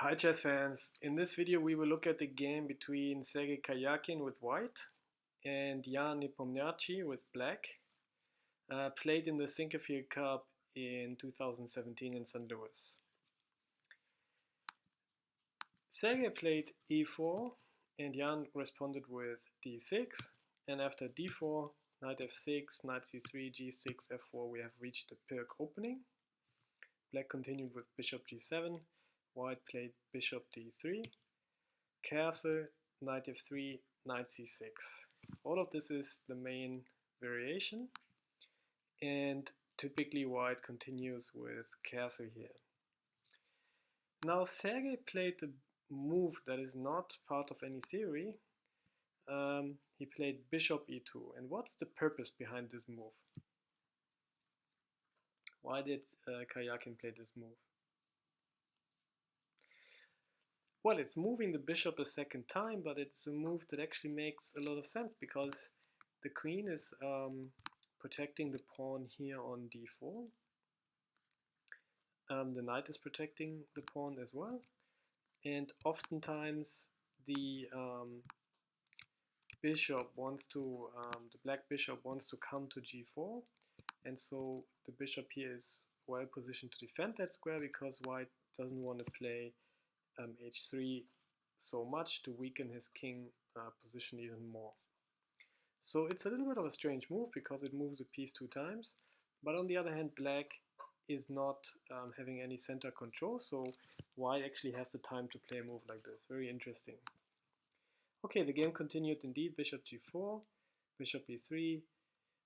Hi chess fans, in this video we will look at the game between Sergey Karjakin with white and Jan Nepomniachtchi with black, played in the Sinquefield Cup in 2017 in St. Louis. Sergey played e4 and Jan responded with d6, and after d4, knight f6, knight c3, g6, f4 we have reached the Pirc opening. Black continued with bishop g7, white played bishop d3, castle, knight f3, knight c6. All of this is the main variation, and typically white continues with castle here. Now Sergey played a move that is not part of any theory. He played bishop e2, and what's the purpose behind this move? Why did Karjakin play this move? Well, it's moving the bishop a second time, but it's a move that actually makes a lot of sense because the queen is protecting the pawn here on d4. The knight is protecting the pawn as well, and oftentimes the bishop wants to, the black bishop wants to come to g4, and so the bishop here is well positioned to defend that square because white doesn't want to play h3 so much to weaken his king position even more. So it's a little bit of a strange move because it moves the piece two times, but on the other hand black is not having any center control, so white actually has the time to play a move like this. Very interesting. Okay, the game continued indeed. Bishop g4, bishop e3,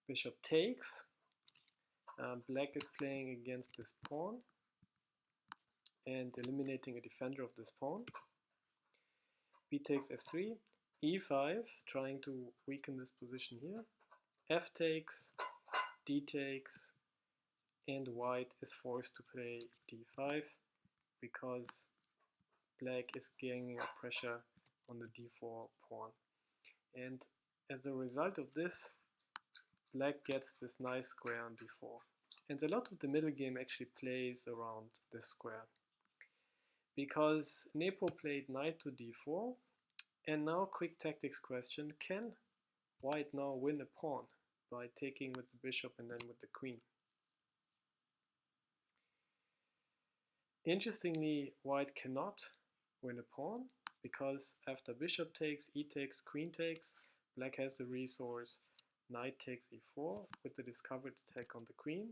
bishop takes. Black is playing against this pawn and eliminating a defender of this pawn. B takes f3, e5, trying to weaken this position here. F takes, d takes, and white is forced to play d5 because black is gaining pressure on the d4 pawn. And as a result of this, black gets this nice square on d4. And a lot of the middle game actually plays around this square, because Nepo played knight to d4, and now quick tactics question, can white now win a pawn by taking with the bishop and then with the queen? Interestingly, white cannot win a pawn because after bishop takes, e takes, queen takes, black has the resource knight takes e4 with the discovered attack on the queen.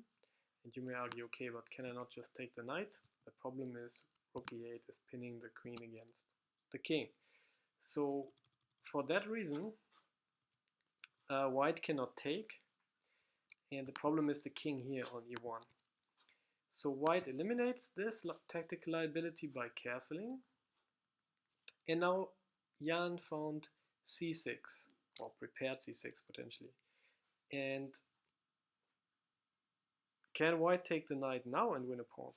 And you may argue, okay, but can I not just take the knight? The problem is rook e8 is pinning the queen against the king. So for that reason, white cannot take, and the problem is the king here on e1. So white eliminates this tactical liability by castling, and now Jan found c6, or prepared c6 potentially. And can white take the knight now and win a pawn?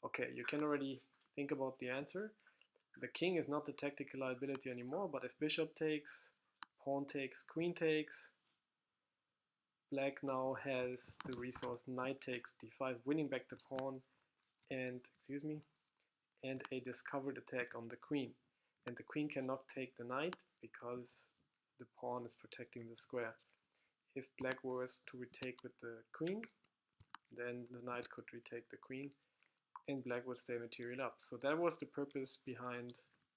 Okay, you can already think about the answer. The king is not the tactical liability anymore, but if bishop takes, pawn takes, queen takes, black now has the resource knight takes d5, winning back the pawn, and and a discovered attack on the queen. And the queen cannot take the knight because the pawn is protecting the square. If black was to retake with the queen, then the knight could retake the queen and black would stay material up. So that was the purpose behind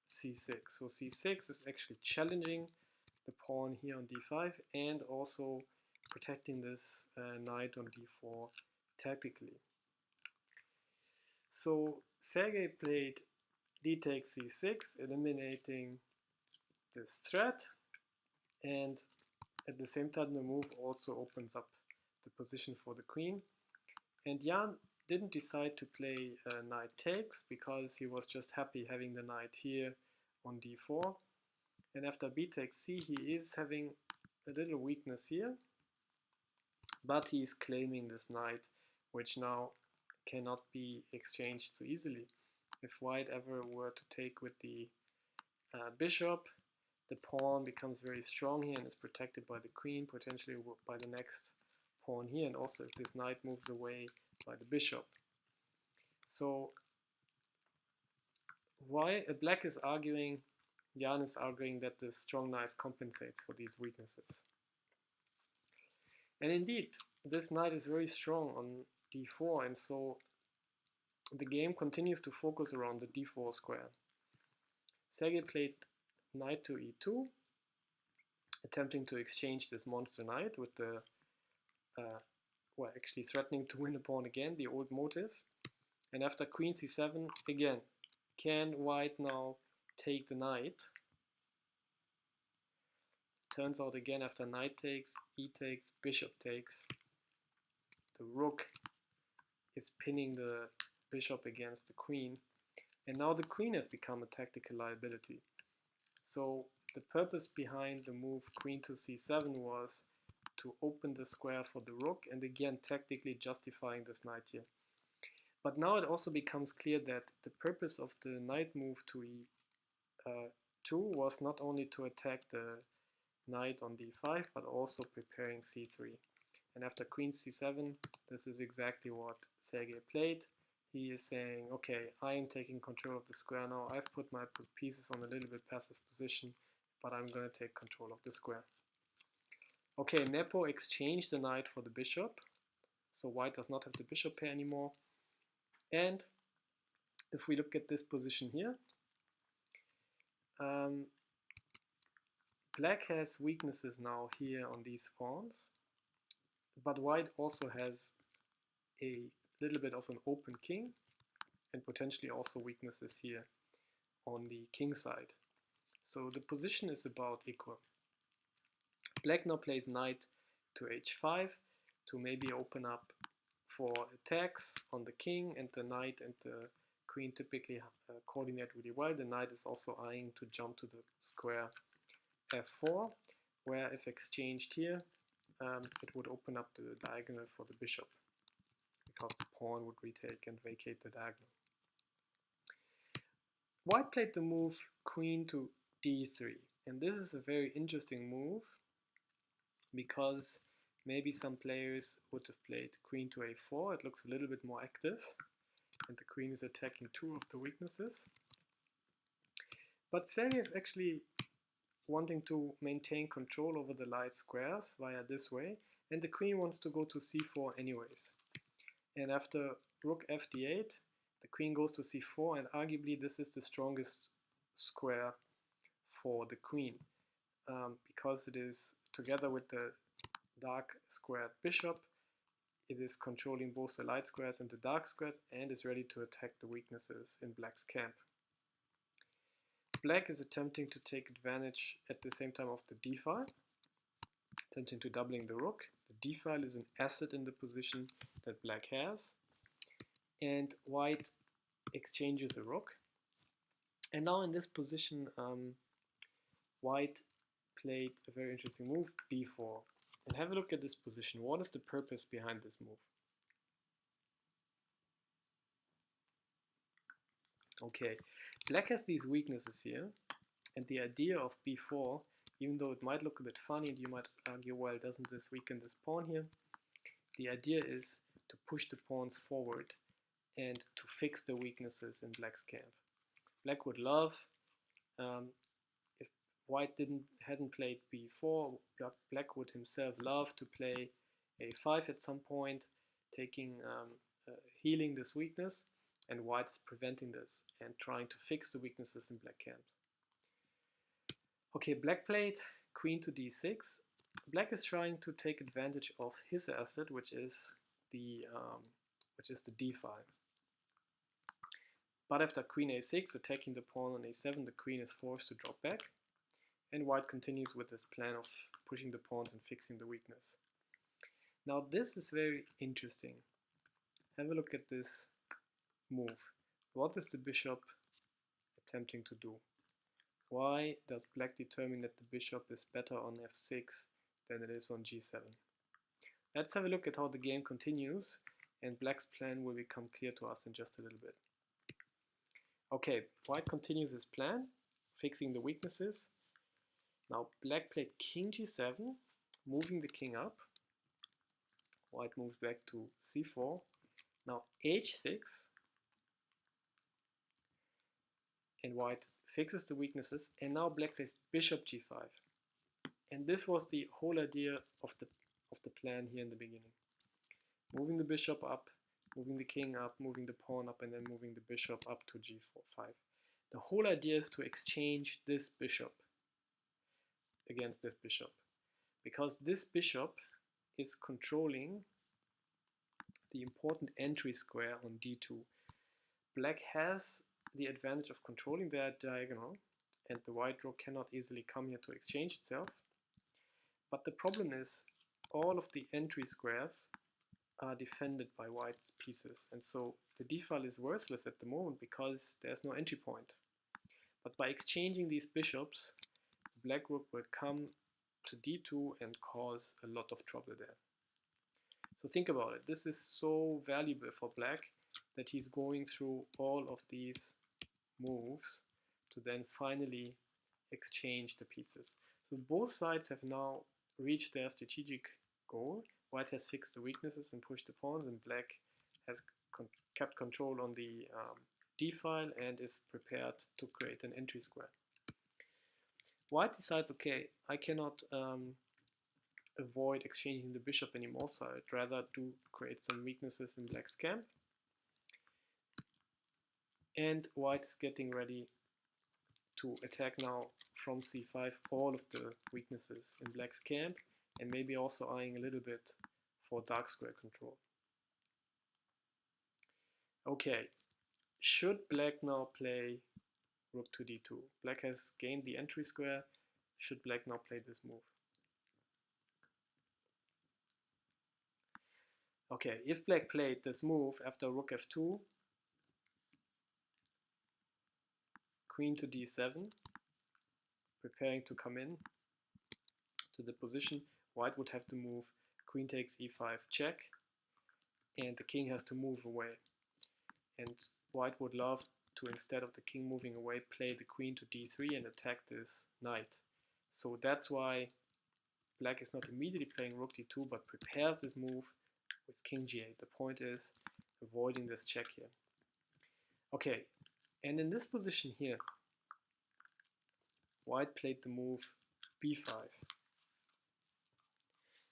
c6. So c6 is actually challenging the pawn here on d5 and also protecting this knight on d4 tactically. So Sergey played d takes c6, eliminating this threat, and at the same time the move also opens up the position for the queen. And Jan didn't decide to play knight takes because he was just happy having the knight here on d4. And after b takes c, he is having a little weakness here, but he is claiming this knight, which now cannot be exchanged so easily. If white ever were to take with the bishop, the pawn becomes very strong here and is protected by the queen, potentially by the next pawn here, and also if this knight moves away by the bishop. So Black is arguing, Jan is arguing that the strong knight compensates for these weaknesses. And indeed, this knight is very strong on d4, and so the game continues to focus around the d4 square. Sergey played knight to e2, attempting to exchange this monster knight with the, actually threatening to win a pawn again, the old motive. And after queen c7, again, can white now take the knight? Turns out again, after knight takes, e takes, bishop takes, the rook is pinning the bishop against the queen, and now the queen has become a tactical liability. So the purpose behind the move queen to c7 was to open the square for the rook, and again tactically justifying this knight here. But now it also becomes clear that the purpose of the knight move to e2 was not only to attack the knight on d5, but also preparing c3. And after queen c7, this is exactly what Sergey played. He is saying, okay, I am taking control of the square now. I've put my pieces on a little bit passive position, but I'm going to take control of the square. Okay, Nepo exchanged the knight for the bishop, so white does not have the bishop pair anymore. And if we look at this position here, black has weaknesses now here on these pawns, but white also has a little bit of an open king and potentially also weaknesses here on the king side. So the position is about equal. Black now plays knight to h5 to maybe open up for attacks on the king, and the knight and the queen typically coordinate really well. The knight is also eyeing to jump to the square f4, where if exchanged here, it would open up the diagonal for the bishop, because the pawn would retake and vacate the diagonal. White played the move queen to d3, and this is a very interesting move because maybe some players would have played queen to a4. It looks a little bit more active, and the queen is attacking two of the weaknesses. But Sergey is actually wanting to maintain control over the light squares via this way, and the queen wants to go to c4 anyways. And after rook fd8, the queen goes to c4, and arguably this is the strongest square for the queen, because it is together with the dark squared bishop, it is controlling both the light squares and the dark squares, and is ready to attack the weaknesses in black's camp. Black is attempting to take advantage at the same time of the d-file, attempting to doubling the rook. The d-file is an asset in the position that black has, and white exchanges a rook. And now in this position, white played a very interesting move, b4. And have a look at this position. What is the purpose behind this move? Okay, black has these weaknesses here, and the idea of b4, even though it might look a bit funny and you might argue, well, doesn't this weaken this pawn here? The idea is to push the pawns forward and to fix the weaknesses in black's camp. Black would love, if white hadn't played b4, black would himself love to play a5 at some point, taking healing this weakness, and white is preventing this and trying to fix the weaknesses in black camp. Okay, black played queen to d6. Black is trying to take advantage of his asset, which is the d-file. But after queen a6, attacking the pawn on a7, the queen is forced to drop back, and white continues with this plan of pushing the pawns and fixing the weakness. Now this is very interesting. Have a look at this move. What is the bishop attempting to do? Why does black determine that the bishop is better on f6 than it is on g7? Let's have a look at how the game continues, and black's plan will become clear to us in just a little bit. Okay, white continues his plan, fixing the weaknesses. Now black played king g7, moving the king up. White moves back to c4. Now h6. and white fixes the weaknesses, and now black plays bishop g5. And this was the whole idea of the plan here in the beginning. Moving the bishop up, moving the king up, moving the pawn up, and then moving the bishop up to g4, 5. The whole idea is to exchange this bishop against this bishop, because this bishop is controlling the important entry square on d2. Black has the advantage of controlling that diagonal, and the white rook cannot easily come here to exchange itself. But the problem is all of the entry squares are defended by white's pieces, and so the d file is worthless at the moment because there's no entry point. But by exchanging these bishops, black rook will come to d2 and cause a lot of trouble there. So think about it. This is so valuable for black that he's going through all of these moves to then finally exchange the pieces. So both sides have now reached their strategic goal. White has fixed the weaknesses and pushed the pawns, and black has kept control on the d file and is prepared to create an entry square. White decides, okay, I cannot avoid exchanging the bishop anymore, so I'd rather create some weaknesses in black's camp. And white is getting ready to attack now from c5 all of the weaknesses in black's camp, and maybe also eyeing a little bit for dark square control. Okay, should black now play rook to d2? Black has gained the entry square. Should black now play this move? Okay, if black played this move after rook f2, queen to d7, preparing to come in to the position, white would have to move queen takes e5 check, and the king has to move away. And white would love to, instead of the king moving away, play the queen to d3 and attack this knight. So that's why black is not immediately playing rook d2, but prepares this move with king g8. The point is avoiding this check here. Okay, and in this position here, white played the move b5.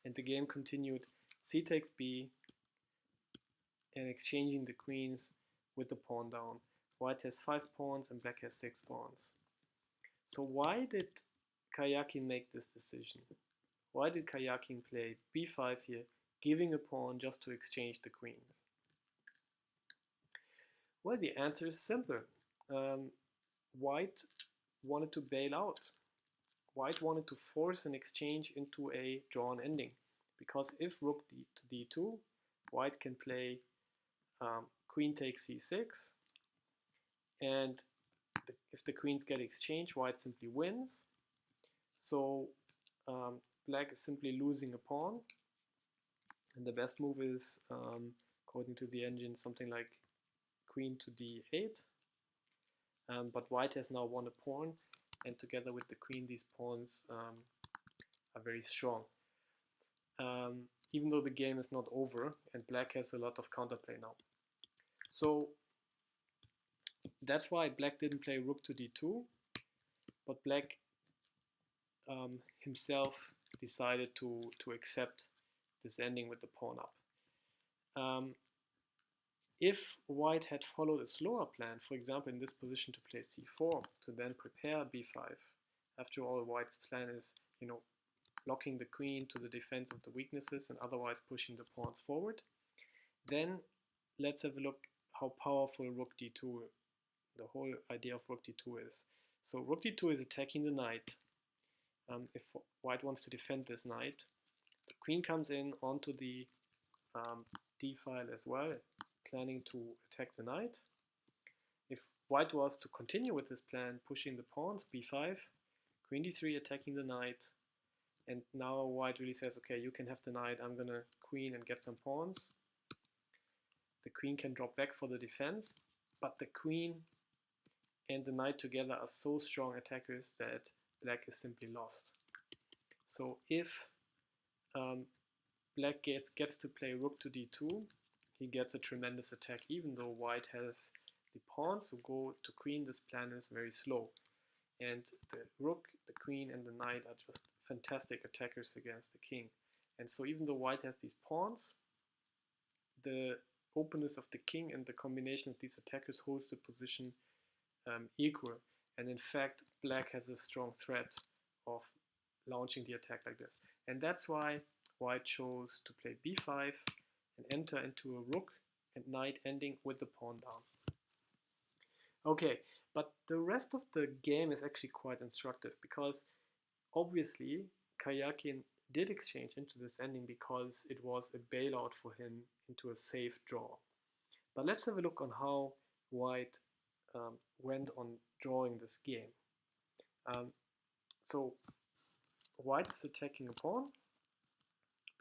And the game continued c takes b, and exchanging the queens with the pawn down. White has 5 pawns and black has 6 pawns. So why did Karjakin make this decision? Why did Karjakin play b5 here, giving a pawn just to exchange the queens? Well, the answer is simple. White wanted to bail out. White wanted to force an exchange into a drawn ending, because if rook to d2, white can play queen takes c6, and if the queens get exchanged, white simply wins. So black is simply losing a pawn, and the best move is, according to the engine, something like queen to d8. But white has now won a pawn, and together with the queen, these pawns are very strong. Even though the game is not over, and black has a lot of counterplay now. So that's why black didn't play rook to d2, but black himself decided to accept this ending with the pawn up. If white had followed a slower plan, for example in this position to play c4 to then prepare b5, after all white's plan is, locking the queen to the defense of the weaknesses and otherwise pushing the pawns forward, then let's have a look how powerful rook d2, the whole idea of rook d2 is. So rook d2 is attacking the knight. If white wants to defend this knight, the queen comes in onto the d file as well, planning to attack the knight. If white was to continue with this plan, pushing the pawns, b5, queen d3 attacking the knight, and now white really says, okay, you can have the knight, I'm gonna queen and get some pawns. The queen can drop back for the defense, but the queen and the knight together are so strong attackers that black is simply lost. So if black gets to play rook to d2, he gets a tremendous attack, even though white has the pawns who go to queen this plan is very slow. And the rook, the queen, and the knight are just fantastic attackers against the king. And so even though white has these pawns, the openness of the king and the combination of these attackers holds the position equal. And in fact, black has a strong threat of launching the attack like this. And that's why white chose to play b5 and enter into a rook and knight ending with the pawn down. Okay, but the rest of the game is actually quite instructive because obviously Karjakin did exchange into this ending because it was a bailout for him into a safe draw. But let's have a look on how white went on drawing this game. So white is attacking a pawn,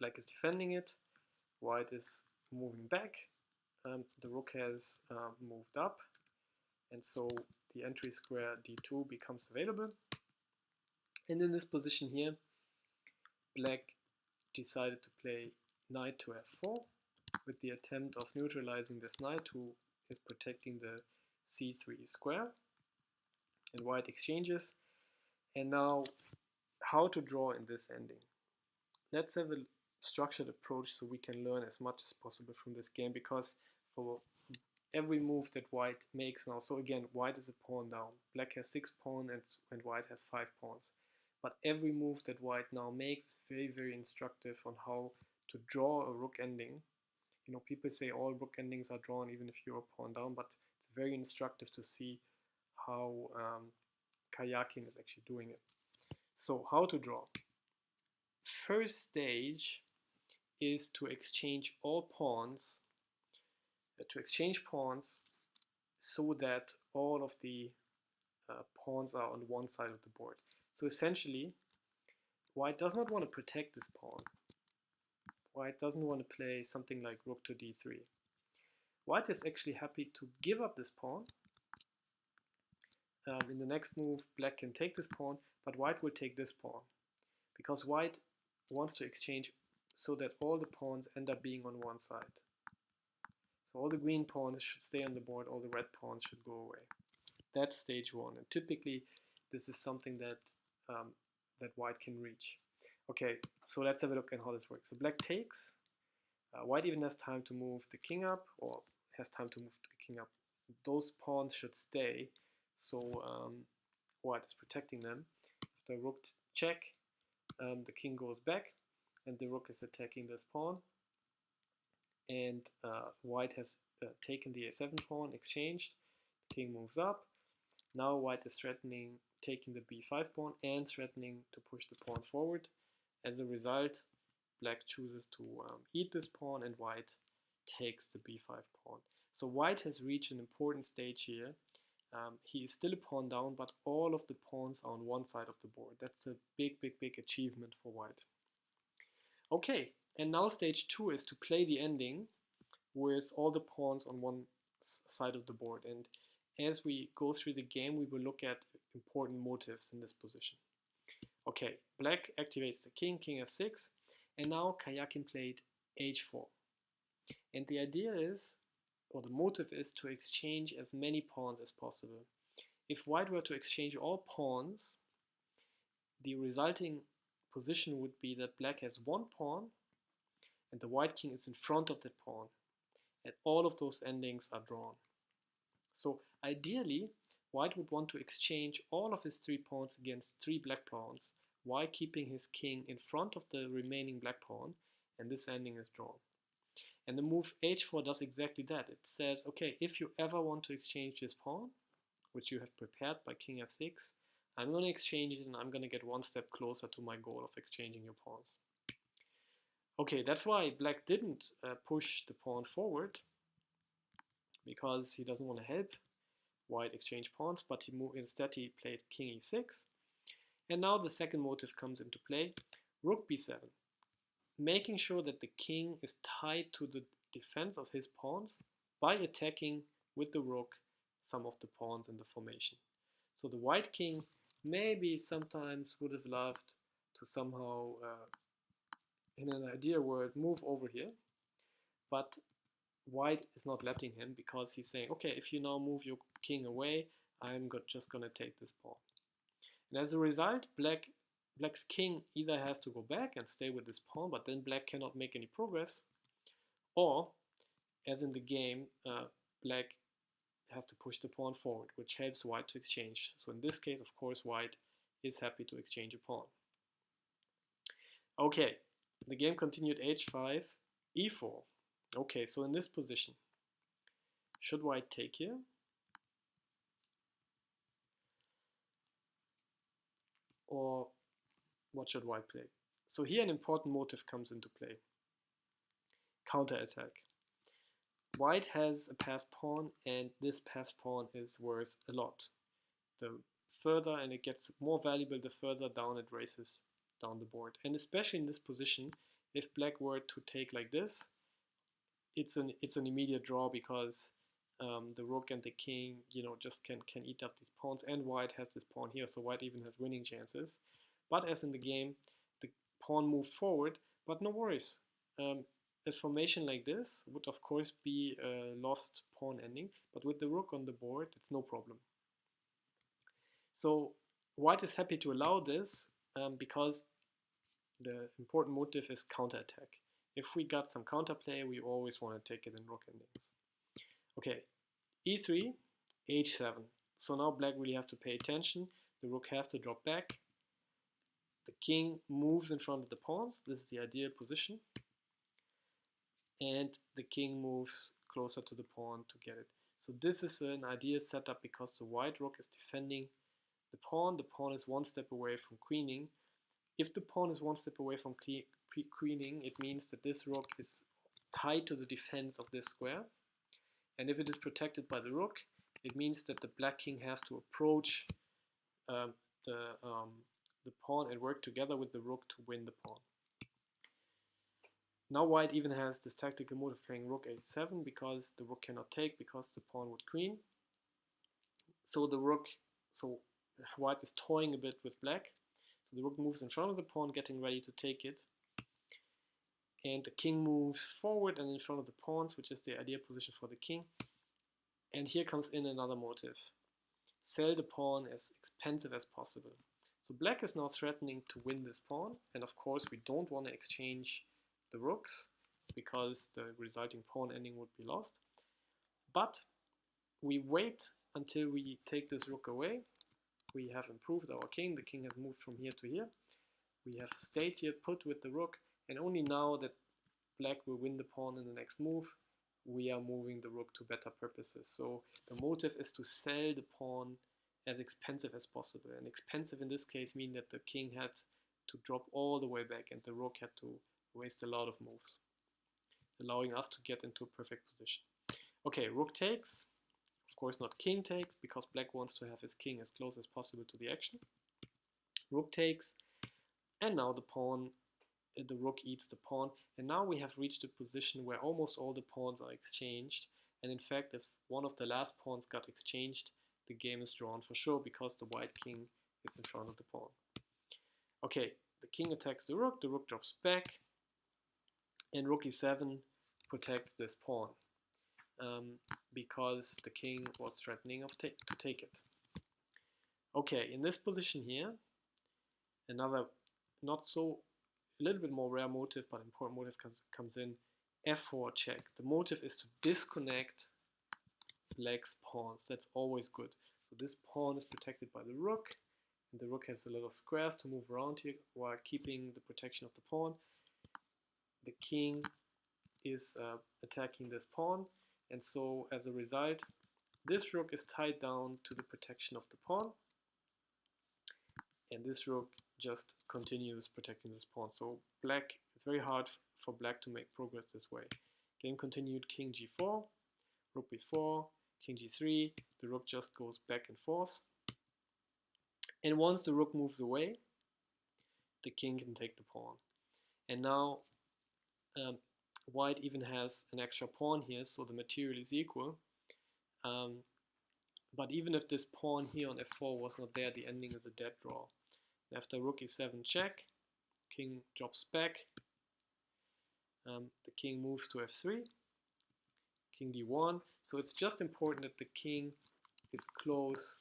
black is defending it, white is moving back, the rook has moved up, and so the entry square d2 becomes available. And in this position here, black decided to play knight to f4 with the attempt of neutralizing this knight who is protecting the c3 square. And white exchanges. And now, how to draw in this ending. Let's have a structured approach so we can learn as much as possible from this game, because for every move that white makes now, so again, white is a pawn down, black has 6 pawns and white has 5 pawns. But every move that white now makes is very, very instructive on how to draw a rook ending. You know, people say all rook endings are drawn even if you're a pawn down, but it's very instructive to see how Karjakin is actually doing it. So how to draw? First stage is to exchange all pawns, so that all of the pawns are on one side of the board. So essentially, white does not want to protect this pawn. White doesn't want to play something like rook to d3. White is actually happy to give up this pawn. In the next move, black can take this pawn, but white will take this pawn, because white wants to exchange so that all the pawns end up being on one side. So all the green pawns should stay on the board, all the red pawns should go away. That's stage 1, and typically this is something that that white can reach. Okay, so let's have a look at how this works. So black takes, white even has time to move the king up, or has time to move the king up. Those pawns should stay, so white is protecting them. After rook check, the king goes back, and the rook is attacking this pawn. And white has taken the a7 pawn, exchanged, the king moves up. Now white is threatening taking the b5 pawn and threatening to push the pawn forward. As a result, black chooses to eat this pawn, and white takes the b5 pawn. So white has reached an important stage here. He is still a pawn down, but all of the pawns are on one side of the board. That's a big, big, big achievement for white. Okay, and now stage 2 is to play the ending with all the pawns on one side of the board. And as we go through the game, we will look at important motives in this position. Okay, black activates the king, king f6, and now Karjakin played h4. And the idea is, or the motive is, to exchange as many pawns as possible. If white were to exchange all pawns, the resulting position would be that black has 1 pawn and the white king is in front of that pawn, and all of those endings are drawn. So ideally, white would want to exchange all of his 3 pawns against 3 black pawns while keeping his king in front of the remaining black pawn, and this ending is drawn. And the move h4 does exactly that. It says, okay, if you ever want to exchange this pawn, which you have prepared by king f6, I'm going to exchange it and I'm going to get 1 step closer to my goal of exchanging your pawns. Okay, that's why black didn't push the pawn forward, because he doesn't want to help white exchange pawns, but instead he played king e6. And now the second motive comes into play, rook b7, making sure that the king is tied to the defense of his pawns by attacking with the rook some of the pawns in the formation. So the white king maybe sometimes would have loved to somehow, in an ideal world, move over here, but white is not letting him, because he's saying, okay, if you now move your king away, I'm just going to take this pawn. And as a result, black's king either has to go back and stay with this pawn, but then black cannot make any progress, or, as in the game, black has to push the pawn forward, which helps white to exchange. So in this case, of course, white is happy to exchange a pawn. Okay, the game continued h5, e4. Okay, so in this position, should white take here? Or what should white play? So here an important motive comes into play. Counterattack. White has a passed pawn, and this passed pawn is worth a lot. The further, and it gets more valuable the further down it races down the board. And especially in this position, if black were to take like this, it's an immediate draw, because the rook and the king, just can eat up these pawns, and white has this pawn here, so white even has winning chances. But as in the game, the pawn moved forward, but no worries. A formation like this would of course be a lost pawn ending, but with the rook on the board, it's no problem. So white is happy to allow this because the important motive is counterattack. If we got some counterplay, we always want to take it in rook endings. Okay, e3, h7. So now black really has to pay attention. The rook has to drop back. The king moves in front of the pawns. This is the ideal position. And the king moves closer to the pawn to get it. So this is an ideal setup because the white rook is defending the pawn. The pawn is one step away from queening. If the pawn is one step away from queening, it means that this rook is tied to the defense of this square. And if it is protected by the rook, it means that the black king has to approach the pawn and work together with the rook to win the pawn. Now white even has this tactical move of playing rook h7 because the rook cannot take, because the pawn would queen. So white is toying a bit with black. So the rook moves in front of the pawn, getting ready to take it. And the king moves forward and in front of the pawns, which is the ideal position for the king. And here comes in another motive. Sell the pawn as expensive as possible. So black is now threatening to win this pawn. And of course we don't want to exchange the rooks, because the resulting pawn ending would be lost. But we wait until we take this rook away. We have improved our king. The king has moved from here to here. We have stayed here put with the rook, and only now that black will win the pawn in the next move, we are moving the rook to better purposes. So the motive is to sell the pawn as expensive as possible. And expensive in this case means that the king had to drop all the way back and the rook had to waste a lot of moves, allowing us to get into a perfect position. Okay, rook takes. Of course not king takes, because black wants to have his king as close as possible to the action. Rook takes, and now the rook eats the pawn, and now we have reached a position where almost all the pawns are exchanged, and in fact if one of the last pawns got exchanged, the game is drawn for sure, because the white king is in front of the pawn. Okay, the king attacks the rook drops back, and rook e7 protects this pawn, because the king was threatening to take it. Okay, in this position here, another a little bit more rare motive, but important motive comes in, f4 check. The motive is to disconnect black's pawns. That's always good. So this pawn is protected by the rook, and the rook has a lot of squares to move around here while keeping the protection of the pawn. The king is attacking this pawn, and so as a result, this rook is tied down to the protection of the pawn, and this rook just continues protecting this pawn. So it's very hard for black to make progress this way. Game continued, king g4, rook b4, king g3, the rook just goes back and forth. And once the rook moves away, the king can take the pawn. And now white even has an extra pawn here, so the material is equal. But even if this pawn here on f4 was not there, the ending is a dead draw. After rook e7 check, king drops back, the king moves to f3, king d1. So it's just important that the king is close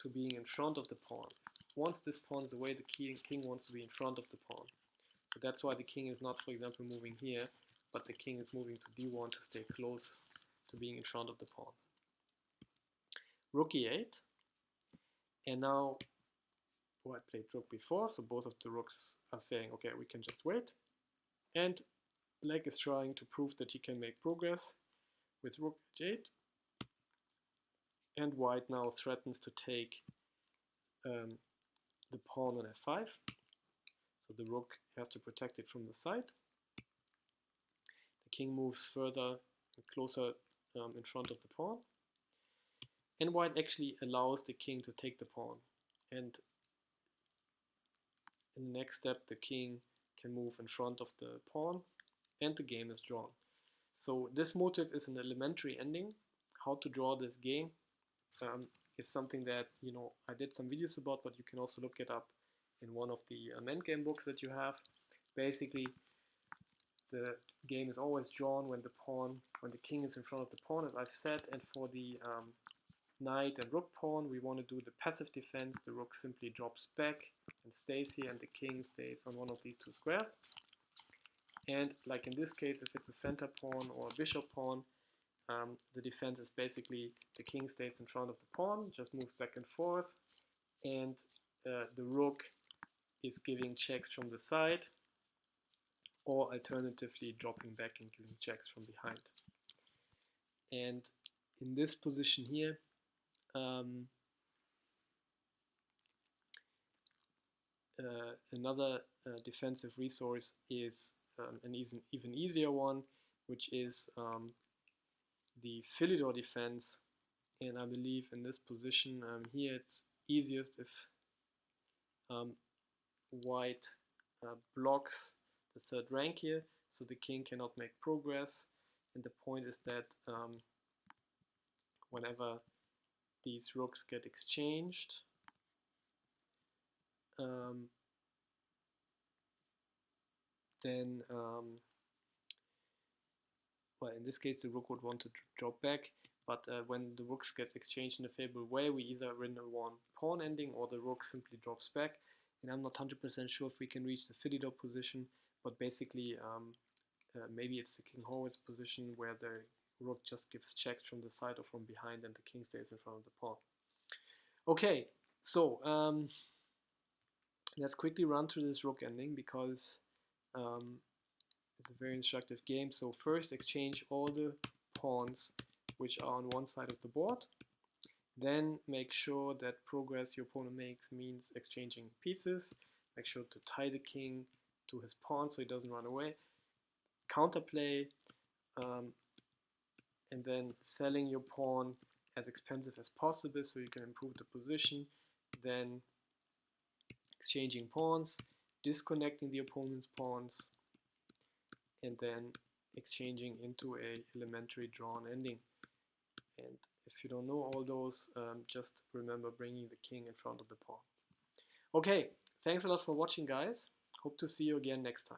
to being in front of the pawn. Once this pawn is away, the king wants to be in front of the pawn. So that's why the king is not, for example, moving here, but the king is moving to d1 to stay close to being in front of the pawn. Rook e8. And now white played rook b4, so both of the rooks are saying, okay, we can just wait. And black is trying to prove that he can make progress with rook h8. And white now threatens to take the pawn on f5. So the rook has to protect it from the side. The king moves further and closer in front of the pawn. And white actually allows the king to take the pawn. And in the next step, the king can move in front of the pawn, and the game is drawn. So this motive is an elementary ending. How to draw this game is something that, you know, I did some videos about, but you can also look it up in one of the endgame books that you have. Basically, the game is always drawn when the king is in front of the pawn, as I've said. And for the knight and rook pawn, we want to do the passive defense. The rook simply drops back and stays here, and the king stays on one of these two squares. And like in this case, if it's a center pawn or a bishop pawn, the defense is basically the king stays in front of the pawn, just moves back and forth, and the rook is giving checks from the side, or alternatively dropping back and giving checks from behind. And in this position here, another defensive resource is an even easier one, which is the Philidor defense. And I believe in this position here it's easiest if white blocks the third rank here, so the king cannot make progress. And the point is that whenever these rooks get exchanged, then well, in this case the rook would want to drop back, but when the rooks get exchanged in a favorable way, we either win a one pawn ending or the rook simply drops back. And I'm not 100% sure if we can reach the Philidor position, but basically maybe it's the King Horowitz position where the rook just gives checks from the side or from behind and the king stays in front of the pawn. Okay, so let's quickly run through this rook ending because it's a very instructive game. So first exchange all the pawns which are on one side of the board. Then make sure that progress your opponent makes means exchanging pieces. Make sure to tie the king to his pawn so he doesn't run away. Counterplay, and then selling your pawn as expensive as possible so you can improve the position. Then exchanging pawns, disconnecting the opponent's pawns, and then exchanging into a elementary drawn ending. And if you don't know all those, just remember bringing the king in front of the pawn. Okay, thanks a lot for watching, guys. Hope to see you again next time.